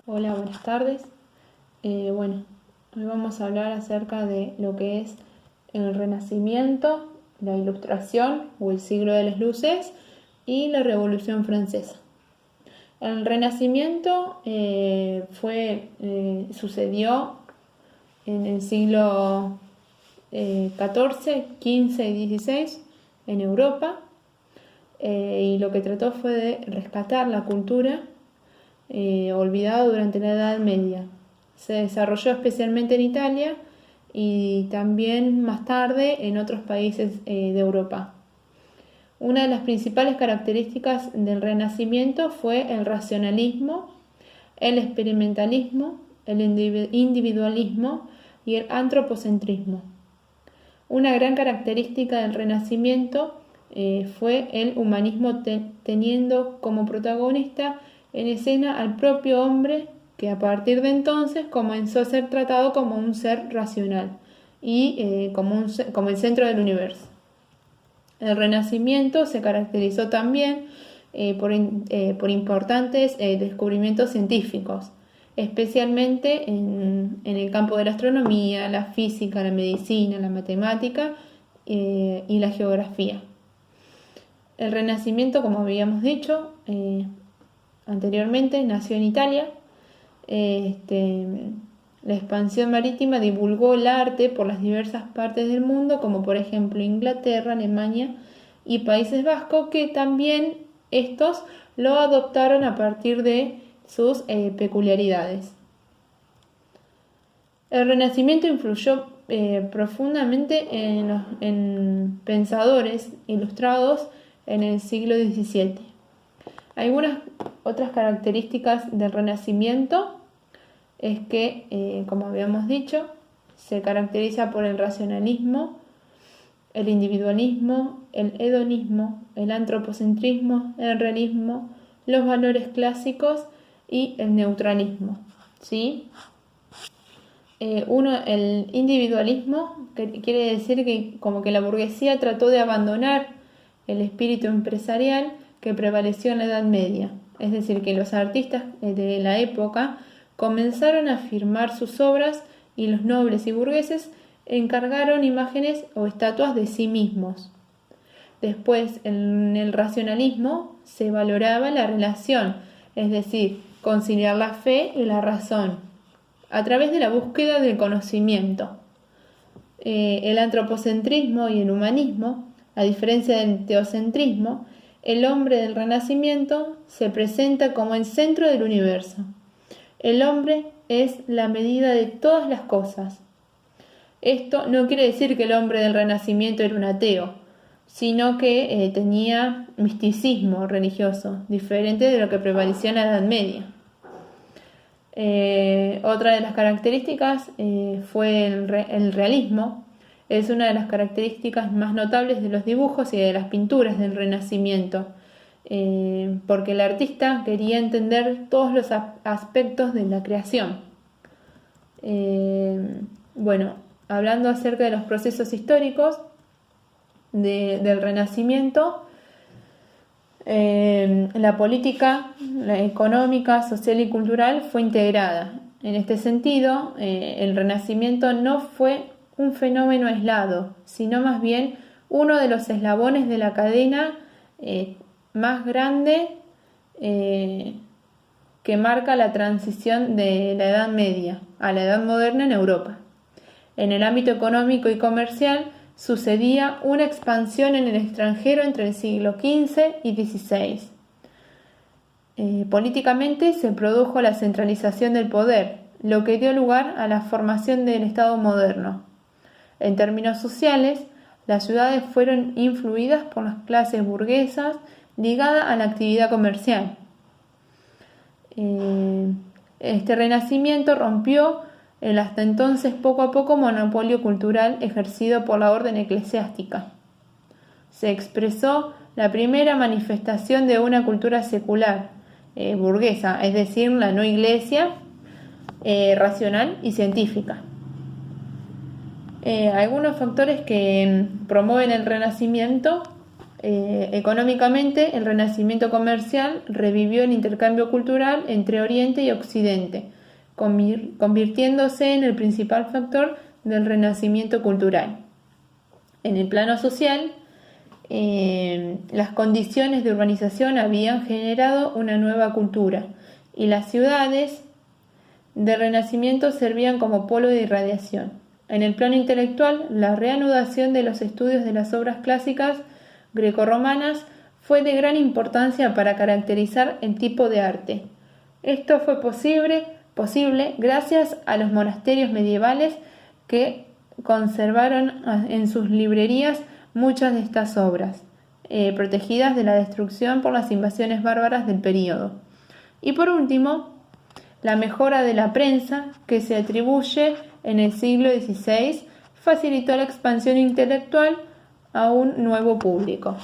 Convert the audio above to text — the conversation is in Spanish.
Hola, buenas tardes. Hoy vamos a hablar acerca de lo que es el Renacimiento, la Ilustración o el siglo de las luces y la Revolución Francesa. El Renacimiento sucedió en el siglo XIV, XV y XVI en Europa, y lo que trató fue de rescatar la cultura olvidada durante la Edad Media. Se desarrolló especialmente en Italia y también más tarde en otros países de Europa. Una de las principales características del Renacimiento fue el racionalismo, el experimentalismo, el individualismo y el antropocentrismo. Una gran característica del Renacimiento fue el humanismo, teniendo como protagonista en escena al propio hombre, que a partir de entonces comenzó a ser tratado como un ser racional y como el centro del universo. El Renacimiento se caracterizó también por importantes descubrimientos científicos, especialmente en el campo de la astronomía, la física, la medicina, la matemática y la geografía. El Renacimiento, como habíamos dicho anteriormente, nació en Italia. La expansión marítima divulgó el arte por las diversas partes del mundo, como por ejemplo Inglaterra, Alemania y Países Bajos, que también estos lo adoptaron a partir de sus peculiaridades. El Renacimiento influyó profundamente en pensadores ilustrados en el siglo XVII. Algunas otras características del Renacimiento es que, como habíamos dicho, se caracteriza por el racionalismo, el individualismo, el hedonismo, el antropocentrismo, el realismo, los valores clásicos y el neutralismo, ¿sí? El individualismo quiere decir que como que la burguesía trató de abandonar el espíritu empresarial que prevaleció en la Edad Media. Es decir, que los artistas de la época comenzaron a firmar sus obras y los nobles y burgueses encargaron imágenes o estatuas de sí mismos. Después, en el racionalismo se valoraba la relación, es decir, conciliar la fe y la razón, a través de la búsqueda del conocimiento. El antropocentrismo y el humanismo, a diferencia del teocentrismo, el hombre del Renacimiento se presenta como el centro del universo. El hombre es la medida de todas las cosas. Esto no quiere decir que el hombre del Renacimiento era un ateo, sino que tenía misticismo religioso, diferente de lo que prevalecía en la Edad Media. Otra de las características fue el realismo. Es una de las características más notables de los dibujos y de las pinturas del Renacimiento, porque el artista quería entender todos los aspectos de la creación. Hablando acerca de los procesos históricos del Renacimiento, la política, la económica, social y cultural fue integrada. En este sentido, el Renacimiento no fue un fenómeno aislado, sino más bien uno de los eslabones de la cadena más grande que marca la transición de la Edad Media a la Edad Moderna en Europa. En el ámbito económico y comercial sucedía una expansión en el extranjero entre el siglo XV y XVI. Políticamente se produjo la centralización del poder, lo que dio lugar a la formación del Estado moderno. En términos sociales, las ciudades fueron influidas por las clases burguesas ligadas a la actividad comercial. Este renacimiento rompió el hasta entonces poco a poco monopolio cultural ejercido por la orden eclesiástica. Se expresó la primera manifestación de una cultura secular, burguesa, es decir, la no iglesia, racional y científica. Algunos factores que promueven el Renacimiento Económicamente, el Renacimiento comercial revivió el intercambio cultural entre Oriente y Occidente, convirtiéndose en el principal factor del renacimiento cultural. En el plano social, las condiciones de urbanización habían generado una nueva cultura y las ciudades del Renacimiento servían como polo de irradiación. En el plano intelectual, la reanudación de los estudios de las obras clásicas grecorromanas fue de gran importancia para caracterizar el tipo de arte. Esto fue posible gracias a los monasterios medievales que conservaron en sus librerías muchas de estas obras, protegidas de la destrucción por las invasiones bárbaras del período. Y por último, la mejora de la prensa, que se atribuye en el siglo XVI, facilitó la expansión intelectual a un nuevo público.